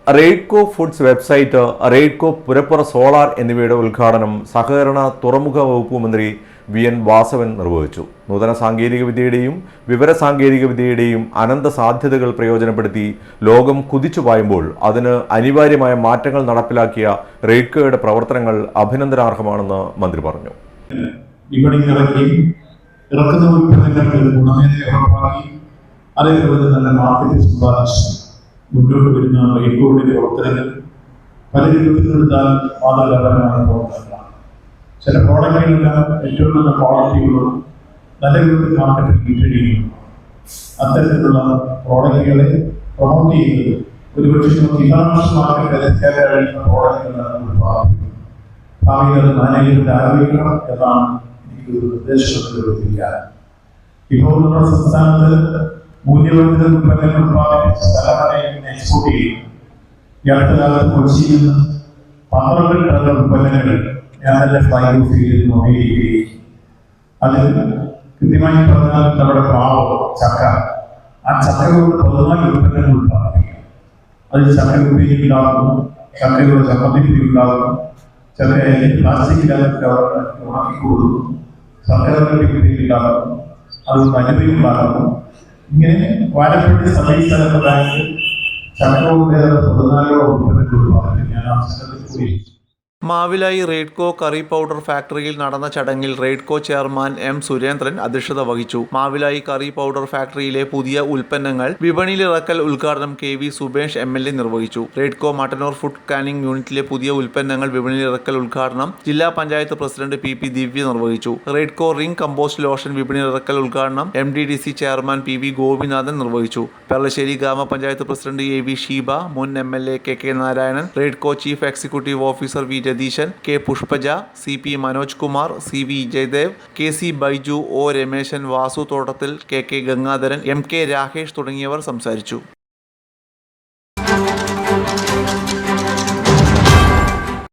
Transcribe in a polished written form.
Raidco foods website, Raidco പുരപ്പുറ solar എന്നിവയുടെ ഉദ്ഘാടനം സഹകരണ തുറമുഖ വകുപ്പ് മന്ത്രി വി.എൻ. വാസവൻ നിർവഹിച്ചു. നൂതന സാങ്കേതികവിദ്യയുടെയും വിവരസാങ്കേതികവിദ്യയുടെയും അനന്ത സാധ്യതകൾ പ്രയോജനപ്പെടുത്തി ലോകം കുതിച്ചുപായുമ്പോൾ അതിന് അനിവാര്യമായ മാറ്റങ്ങൾ നടപ്പിലാക്കിയ റെയ്ഡ്കോയുടെ പ്രവർത്തനങ്ങൾ അഭിനന്ദനാർഹമാണെന്ന് മന്ത്രി പറഞ്ഞു. ഇറക്കുന്ന ഉൽപ്പന്നങ്ങൾക്ക് ഗുണമേന്മ ഉറപ്പാക്കി അതേപോലെ നല്ല മാർക്കറ്റ് സമ്പാദിച്ചു മുന്നോട്ട് വരുന്ന റെയ്ഡ്കോയുടെ പ്രവർത്തനങ്ങൾ പല രൂപത്തിലെടുത്താൽ മാതൃകാപരമായ പ്രവർത്തനങ്ങളാണ്. ചില പ്രോഡക്റ്റുകളെല്ലാം ഏറ്റവും നല്ല ക്വാളിറ്റികളും നല്ല രൂപത്തിൽ മാർക്കറ്റിൽ വിറ്റഴിക്കുന്നു. അത്തരത്തിലുള്ള പ്രോഡക്റ്റുകളെ പ്രൊമോട്ട് ചെയ്യുന്നത് ഒരുപക്ഷെ നമുക്ക് ഇന്റർനാഷണൽ മാർക്കറ്റിൽ എത്തിക്കാൻ കഴിയുന്ന പ്രോഡക്റ്റുകളാണ് ഉത്പാദിപ്പിക്കുന്നത്. ഭാവിയിൽ അത് മാനേജ്മെന്റ് ആഗ്രഹിക്കണം എന്നാണ് നിർദ്ദേശിക്കാൻ. ഇപ്പോൾ നമ്മുടെ സംസ്ഥാനത്ത് മൂല്യവർദ്ധിത ഉൽപ്പന്നങ്ങൾ ഉത്പാദിപ്പിച്ച് സ്ഥലങ്ങളെ എക്സ്പോർട്ട് ചെയ്യും. ഈ അടുത്ത കാലത്ത് കൊച്ചിയിൽ നിന്ന് 12 ടൺ ഉൽപ്പന്നങ്ങൾ ഞാൻ ഫ്ലൈ ഓഫ് ചെയ്ത് അമേരിക്കയിലേക്ക്. അതിൽ കൃത്യമായി പറഞ്ഞാൽ നമ്മുടെ മാവ്, ചക്ക, ആ ചക്ക കൊണ്ട് 14 ഉൽപ്പന്നങ്ങൾ ഉത്പാദിപ്പിക്കും. അതിൽ ചക്ക ഉപ്പേരി ഉണ്ടാകുന്നു, ചക്കയുടെ ചമ്മന്തി ഉണ്ടാകുന്നു, ചക്കയെ പ്ലാസ്റ്റിക്കിനകത്ത് ഉണക്കി കൊടുക്കുന്നു, സർക്കാരുണ്ടാകുന്നു, അതുകൊണ്ട് അനുഭവമുണ്ടാകുന്നു. ഇങ്ങനെ വാരപ്പെട്ടി സമീപസ്ഥലത്ത് ബാങ്കിൽ ചക്രവുടെ 14 ഉൽപ്പന്നങ്ങൾ ഞാൻ ആ സ്ഥലത്ത് പോയി. മാവിലായി റെയ്ഡ്കോ കറി പൗഡർ ഫാക്ടറിയിൽ നടന്ന ചടങ്ങിൽ റെയ്ഡ്കോ ചെയർമാൻ എം. സുരേന്ദ്രൻ അധ്യക്ഷത വഹിച്ചു. മാവിലായി കറി പൗഡർ ഫാക്ടറിയിലെ പുതിയ ഉൽപ്പന്നങ്ങൾ വിപണിയിലിറക്കൽ ഉദ്ഘാടനം കെ.വി. സുബേഷ് എം.എൽ.എ. നിർവഹിച്ചു. റെയ്ഡ്കോ മട്ടന്നൂർ ഫുഡ് കാനിംഗ് യൂണിറ്റിലെ പുതിയ ഉൽപ്പന്നങ്ങൾ വിപണിയിലിറക്കൽ ഉദ്ഘാടനം ജില്ലാ പഞ്ചായത്ത് പ്രസിഡന്റ് പി. ദിവ്യ നിർവഹിച്ചു. റെയ്ഡ്കോ റിംഗ് കമ്പോസ്റ്റ് ലോഷൻ വിപണിയിലിറക്കൽ ഉദ്ഘാടനം എം.ഡി.ഡി.സി ചെയർമാൻ പി. ഗോപിനാഥൻ നിർവഹിച്ചു. പെർളശ്ശേരി ഗ്രാമപഞ്ചായത്ത് പ്രസിഡന്റ് എ.വി. ഷീബ, മുൻ MLA. K. Narayanan, Raidco chief executive officer V. Ratheesan, K. Pushpaja, C P. Manoj Kumar, C V. Jayadev, K C. Baiju, O. Rameshan, Vasu Thottathil, K. Gangadharan, M. K. Rakesh തുടങ്ങിയവർ സംസാരിച്ചു.